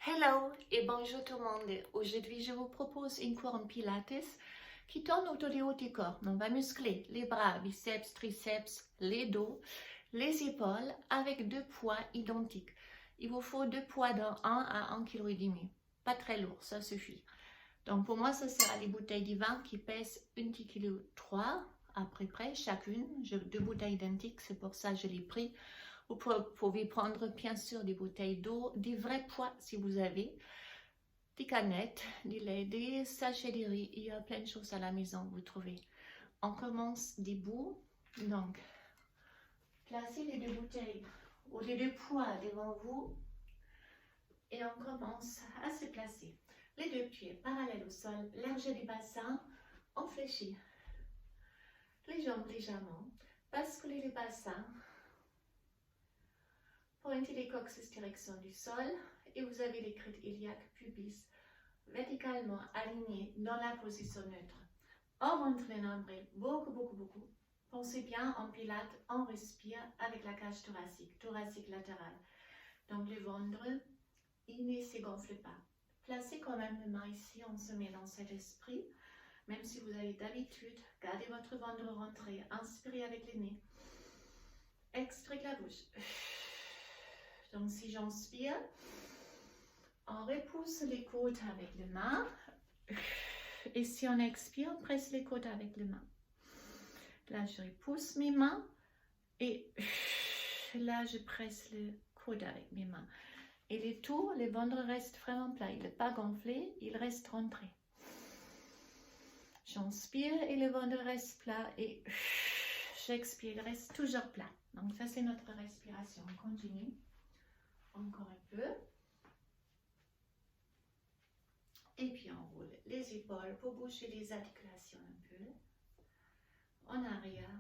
Hello et bonjour tout le monde. Aujourd'hui, je vous propose une cours en pilates qui tourne autour du haut du corps. On va muscler les bras, biceps, triceps, les dos, les épaules avec deux poids identiques. Il vous faut deux poids de 1 à 1,5 kg. Pas très lourd, ça suffit. Donc pour moi, ça sera les bouteilles de vin qui pèsent 1,3 kg à peu près chacune. J'ai deux bouteilles identiques, c'est pour ça que je l'ai pris. Vous pouvez prendre bien sûr des bouteilles d'eau, des vrais poids si vous avez, des canettes, des laits, des sachets de riz. Il y a plein de choses à la maison, vous trouvez. On commence debout, donc placez les deux bouteilles ou les deux poids devant vous et on commence à se placer. Les deux pieds parallèles au sol, largeur du bassin, on fléchit. Les jambes légèrement, basculez le bassin. Pointez les coccyx direction du sol et vous avez les crêtes iliaques pubis verticalement alignés dans la position neutre. On rentre le nombril beaucoup. Pensez bien en pilates, on respire avec la cage thoracique latérale. Donc le ventre, il ne se gonfle pas. Placez quand même les mains ici, on se met dans cet esprit. Même si vous avez d'habitude, gardez votre ventre rentré, inspirez avec le nez. Expirez la bouche. Donc si j'inspire, on repousse les côtes avec les mains. Et si on expire, on presse les côtes avec les mains. Là, je repousse mes mains. Et là, je presse les côtes avec mes mains. Et le tout, le ventre reste vraiment plat. Il n'est pas gonflé, il reste rentré. J'inspire et le ventre reste plat. Et j'expire, il reste toujours plat. Donc ça, c'est notre respiration. On continue. Encore un peu. Et puis on roule les épaules pour bouger les articulations un peu. En arrière.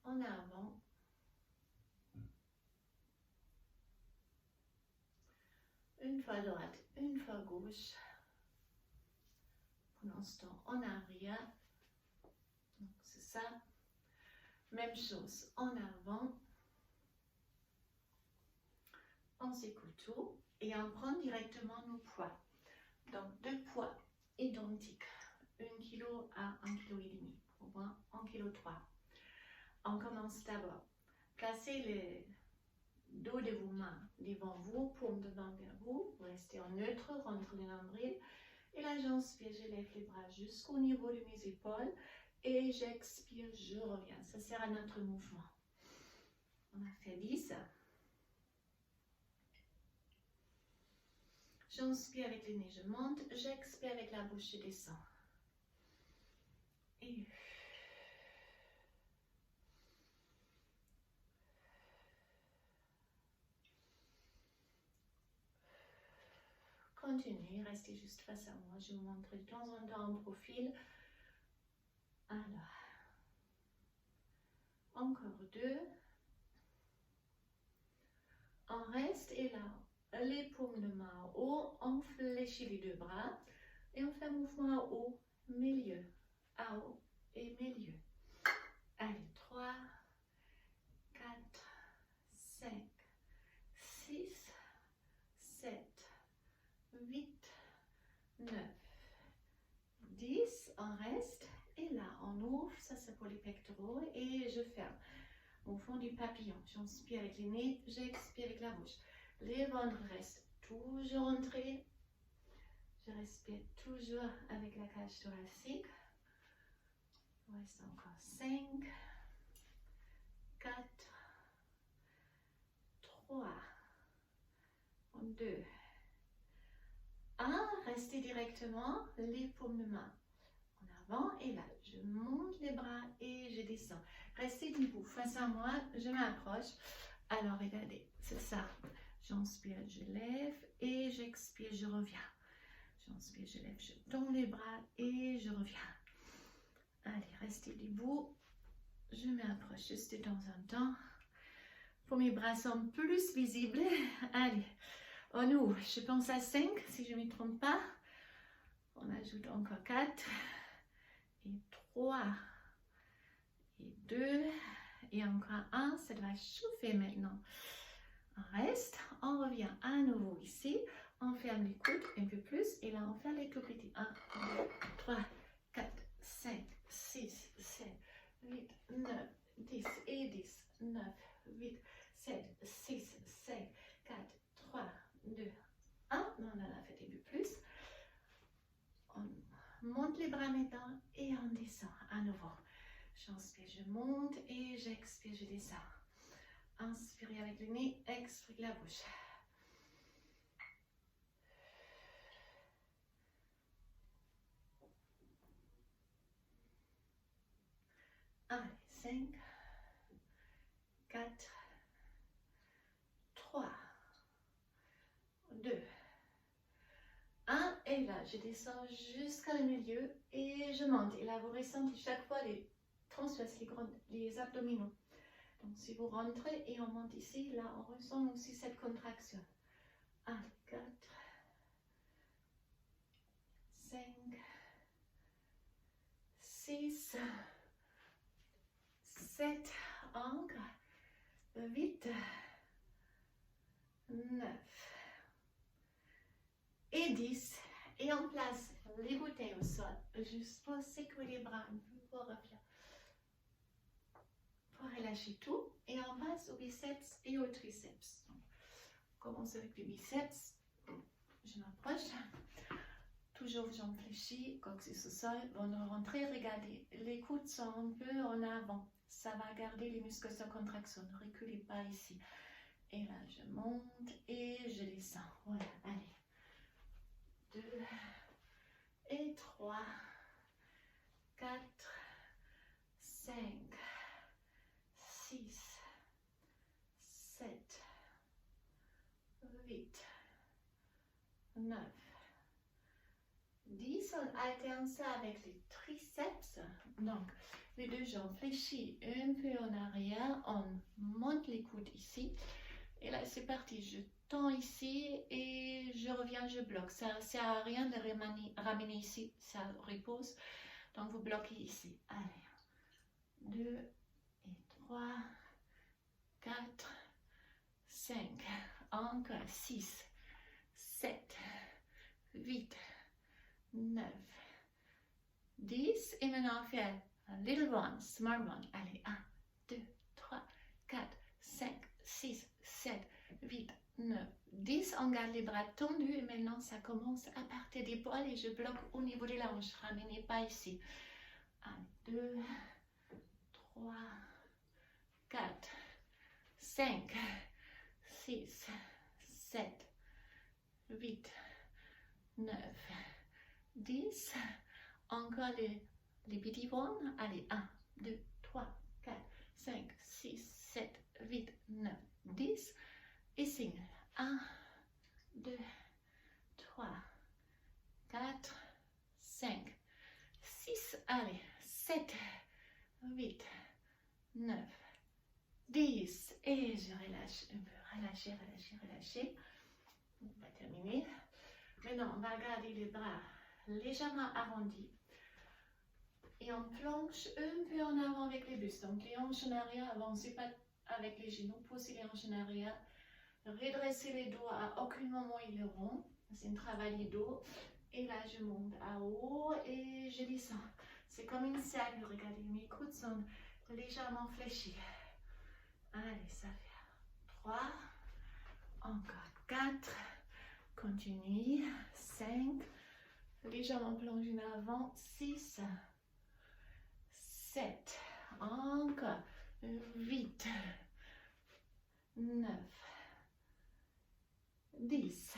En avant. Une fois droite, une fois gauche. Pour l'instant en arrière. Donc c'est ça. Même chose en avant. On s'écoute tout. Et on prend directement nos poids. Donc deux poids identiques. 1 kg à 1,5 kg. Au moins 1,3 kg. On commence d'abord. Placez le dos de vos mains devant vous, paume devant vers vous. Vous restez en neutre, rentre le nombril. Et là, j'inspire, je lève les bras jusqu'au niveau de mes épaules. Et j'expire, je reviens. Ça sera notre mouvement. On a fait 10. J'inspire avec le nez, je monte. J'expire avec la bouche, je descends. Et continuez, restez juste face à moi. Je vous montre de temps en temps en profil. Alors, encore 2. On reste et là, les paumes de main en haut, on fléchit les deux bras et on fait un mouvement à haut, milieu, à haut et milieu. Allez, 3, 4, 5, 6, 7, 8, 9, 10. On reste et là, on ouvre, ça c'est pour les pectoraux et je ferme. Au fond du papillon, j'inspire avec le nez, j'expire avec la bouche. Les ventres restent toujours entrés. Je respire toujours avec la cage thoracique. Il reste encore 5, 4, 3, 2, 1. Restez directement les paumes de main en avant et là, je monte les bras et je descends. Restez debout face à moi, je m'approche. Alors regardez, c'est ça. J'inspire, je lève et j'expire, je reviens. J'inspire, je lève, je tends les bras et je reviens. Allez, restez debout. Je m'approche juste de temps en temps. Pour mes bras sont plus visibles. Allez, on ouvre. Je pense à 5 si je ne me trompe pas. On ajoute encore 4 et 3 et 2 et encore 1. Ça va chauffer maintenant. On reste, on revient à nouveau ici, on ferme les coudes un peu plus et là on fait les tout petits. 1, 2, 3, 4, 5, 6, 7, 8, 9, 10 et 10, 9, 8, 7, 6, 5, 4, 3, 2, 1. On en a fait un peu plus. On monte les bras maintenant et on descend à nouveau. J'inspire, je monte et j'expire, je descends. Inspirez avec le nez, expirez la bouche. Allez, 5, 4, 3, 2, 1. Et là, je descends jusqu'à le milieu et je monte. Et là, vous ressentez chaque fois les transverses, les abdominaux. Donc, si vous rentrez et on monte ici, là, on ressent aussi cette contraction. 1, 4, 5, 6, 7, encore, 8, 9 et 10. Et on place les bouteilles au sol, juste pour sécuriser les bras un peu, pour relâcher tout. Et on passe aux biceps et aux triceps. Donc, on commence avec les biceps. Je m'approche. Toujours jambes fléchies, coccyx au sol. On rentre, regardez, les coudes sont un peu en avant. Ça va garder les muscles sans contraction. Ne reculez pas ici. Et là, je monte et je descends. Voilà, allez. 2 et 3, 4, 5, 6, 7, 8, 9, 10. On alterne ça avec les triceps. Donc, les deux jambes fléchies un peu en arrière. On monte les coudes ici. Et là, c'est parti. Je tends ici et je reviens, je bloque. Ça ne sert à rien de ramener ici. Ça repose. Donc, vous bloquez ici. Allez. 2 et 3, 4, 5, encore 6, 7, 8, 9, 10. Et maintenant, on fait un little one, small one. Allez, 1, 2, 3, 4, 5, 6, 7, 8, 9, 10. On garde les bras tendus et maintenant, ça commence à partir des poils et je bloque au niveau des hanches. Ramenez pas ici. 1, 2, 3, 4, 5, 6, 7, 8, 9, 10. Encore les petits ones. Allez, 1, 2, 3, 4, 5, 6, 7, 8, 9, 10. Et signe. 1, 2, 3, 4, 5, 6. Allez, 7, 8, 9, 10. Et je relâche un peu. Relâchez, relâchez, relâchez. On va terminer. Maintenant, on va garder les bras légèrement arrondis. Et on planche un peu en avant avec les bustes. Donc, les hanches en arrière, avancez pas avec les genoux. Poussez les hanches en arrière. Redressez les dos. À aucun moment, il est rond. C'est un travail du dos. Et là, je monte à haut et je descends. C'est comme une cercle. Regardez, mes coudes sont légèrement fléchis. Allez, ça fait 3. Encore 4. Continue. 5. Légèrement plongé en avant. 6. 7. Encore. 8. 9. 10.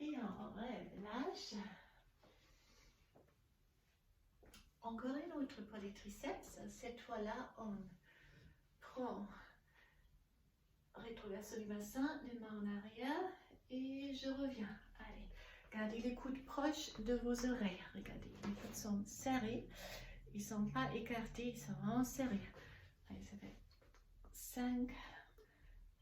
Et on relâche. Encore une autre pour les triceps. Cette fois-là, on prend rétroversion du bassin, les mains en arrière et je reviens. Allez, gardez les coudes proches de vos oreilles. Regardez, les coudes sont serrés. Ils ne sont pas écartés, ils sont vraiment serrés. Allez, ça fait 5,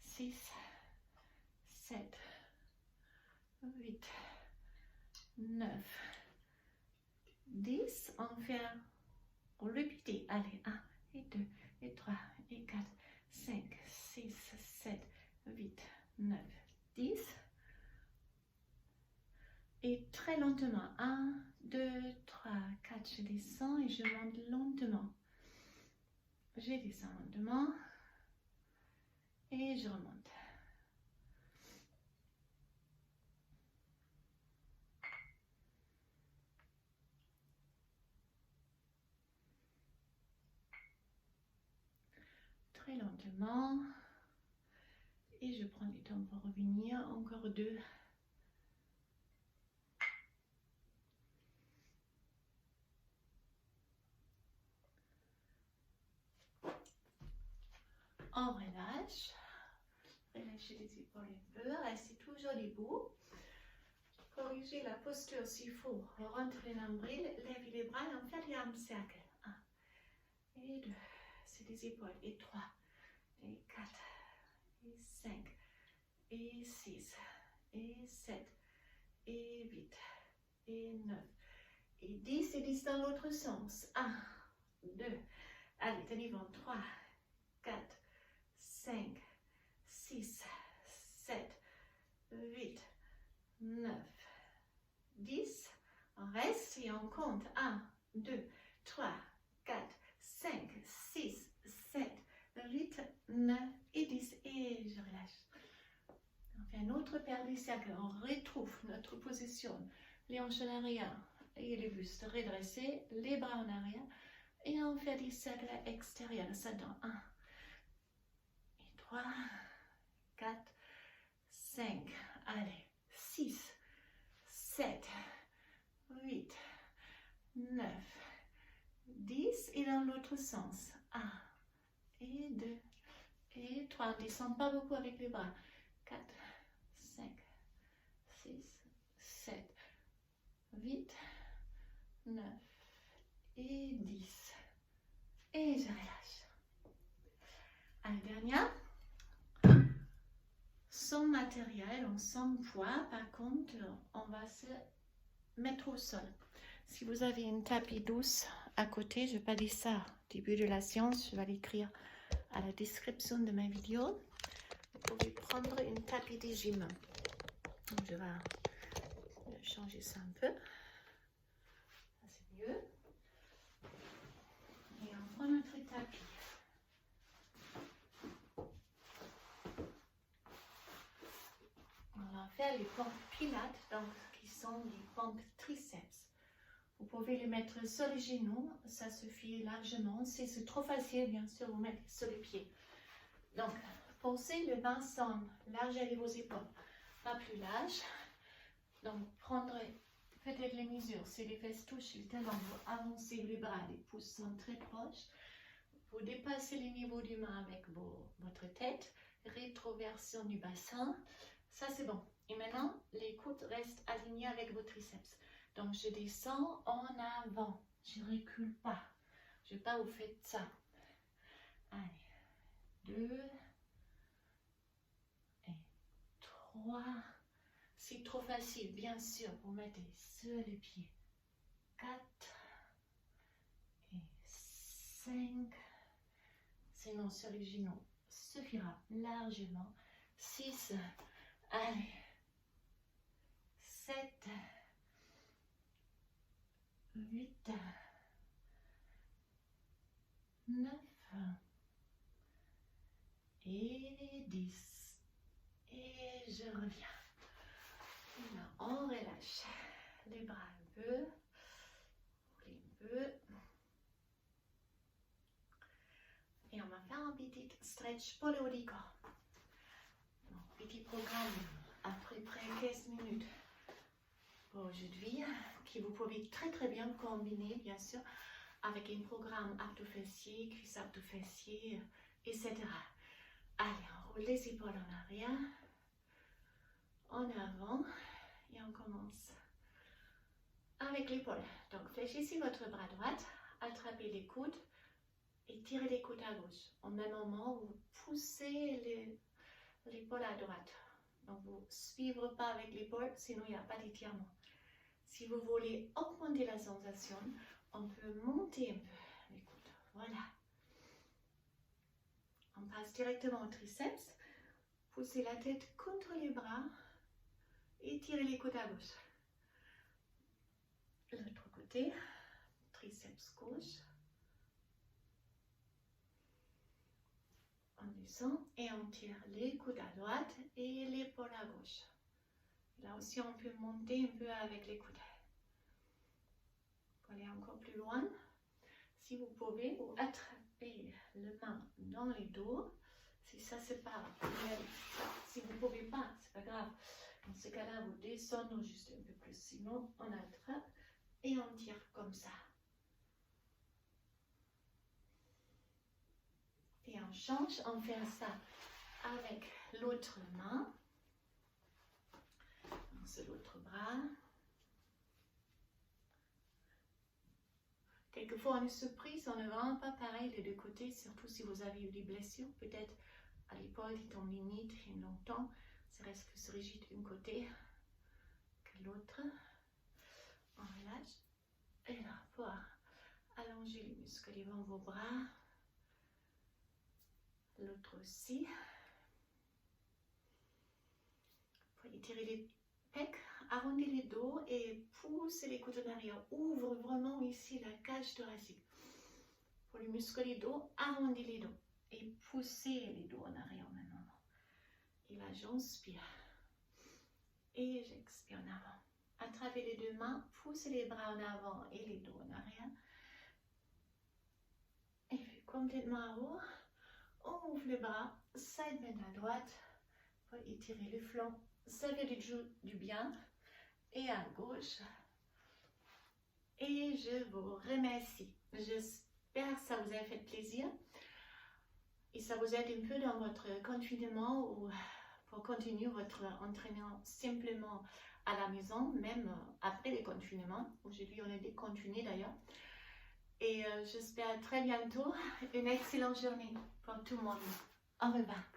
6, 7, 8, 9, 10. On fait on répète. Allez, 1 et 2 et 3 et 4, 5, 6, 7, 8, 9, 10. Et très lentement, 1, 2, 3, 4, je descends et je monte lentement. Je descends lentement et je remonte. Très lentement. Et je prends du temps pour revenir. Encore 2. On relâche. Relâchez les épaules un peu. Restez toujours debout. Corrigez la posture s'il faut. Rentrez le nombril. Levez les bras et en fait les armes cercle. 1 et 2. C'est des épaules. Et 3. Et 4. Et 5. Et 6. Et 7. Et 8. Et 9. Et 10. Et 10 dans l'autre sens. 1, 2. Allez, tenez bon. 3, 4, 5, 6, 7, 8, 9, 10. On reste et on compte. 1, 2, 3, 4, 5, 6, 7, 8, 9 et 10. Et je relâche. On fait un autre paire de cercles. On retrouve notre position. Les hanches en arrière et les bustes redressés. Les bras en arrière. Et on fait des cercles extérieurs. Ça donne 1, 3, 4, 5, allez, 6, 7, 8, 9, 10 et dans l'autre sens. 1 et 2 et 3. On ne descend pas beaucoup avec les bras. 4, 5, 6, 7, 8, 9 et 10. Et je relâche. Allez, dernière. Sans matériel, sans poids, par contre, on va se mettre au sol. Si vous avez une tapis douce à côté, je vais pas dire ça au début de la séance, je vais l'écrire à la description de ma vidéo. Vous pouvez prendre une tapis de gym. Je vais changer ça un peu. Ça c'est mieux. Et on prend notre tapis. On va faire les pompes pilates, donc qui sont les pompes triceps. Vous pouvez les mettre sur les genoux, ça suffit largement. Si c'est trop facile, bien sûr, vous mettez sur les pieds. Donc, posez le bassin large avec vos épaules, pas plus large. Donc, prendrez peut-être les mesures. Si les fesses touchent le talon, vous avancez les bras, les pouces sont très proches. Vous dépassez les niveaux du main avec votre tête. Rétroversion du bassin. Ça, c'est bon. Et maintenant, les coudes restent alignés avec vos triceps. Donc, je descends en avant. Je ne recule pas. Je ne vais pas vous faire ça. Allez. 2 et 3. C'est trop facile, bien sûr. Vous mettez sur les pieds. 4 et 5. Sinon, sur les genoux, suffira largement. 6. Allez. 7. 8, 9 et 10. Et je reviens. Et là, on relâche les bras un peu, un peu. Et on va faire un petit stretch pour le haut du corps. Donc, petit programme à peu près 15 minutes pour aujourd'hui, que vous pouvez très très bien combiner, bien sûr, avec un programme abdos-fessiers, cuisses abdos-fessiers, etc. Allez, on roule les épaules en arrière, en avant, et on commence avec l'épaule. Donc, fléchissez votre bras droit, attrapez les coudes et tirez les coudes à gauche. Au même moment, vous poussez l'épaule à droite. Donc, vous ne suivez pas avec l'épaule, sinon il n'y a pas d'étirement. Si vous voulez augmenter la sensation, on peut monter un peu les coudes. Voilà. On passe directement au triceps. Poussez la tête contre les bras et tirez les coudes à gauche. L'autre côté, triceps gauche. On descend et on tire les coudes à droite et l'épaule à gauche. Là aussi, on peut monter un peu avec les coudes. Pour aller encore plus loin, si vous pouvez, vous attrapez le main dans les dos. Si ça c'est pas, si vous ne pouvez pas, c'est pas grave. Dans ce cas-là, vous descendez juste un peu plus. Sinon, on attrape et on tire comme ça. Et on change, on fait ça avec l'autre main. C'est l'autre bras. Quelquefois, on est surprise, on ne vraiment pas pareil les deux côtés, surtout si vous avez eu des blessures, peut-être à l'épaule, des tendinites, il y a longtemps, ça reste plus rigide d'un côté que l'autre. On relâche. Et là, pour allonger les muscles devant vos bras. L'autre aussi. Pour étirer les pecs, arrondis les dos et poussez les coudes en arrière. Ouvre vraiment ici la cage thoracique. Pour les muscles du dos, arrondis les dos et poussez les dos en arrière maintenant. Et là, j'inspire. Et j'expire en avant. Attrapez les deux mains, poussez les bras en avant et les dos en arrière. Et puis complètement à haut. On ouvre les bras, side bend à droite pour étirer le flanc. Ça fait du bien. Et à gauche. Et je vous remercie. J'espère que ça vous a fait plaisir. Et ça vous aide un peu dans votre confinement ou pour continuer votre entraînement simplement à la maison, même après le confinement. Aujourd'hui, on est déconfiné d'ailleurs. Et j'espère à très bientôt. Une excellente journée pour tout le monde. Au revoir.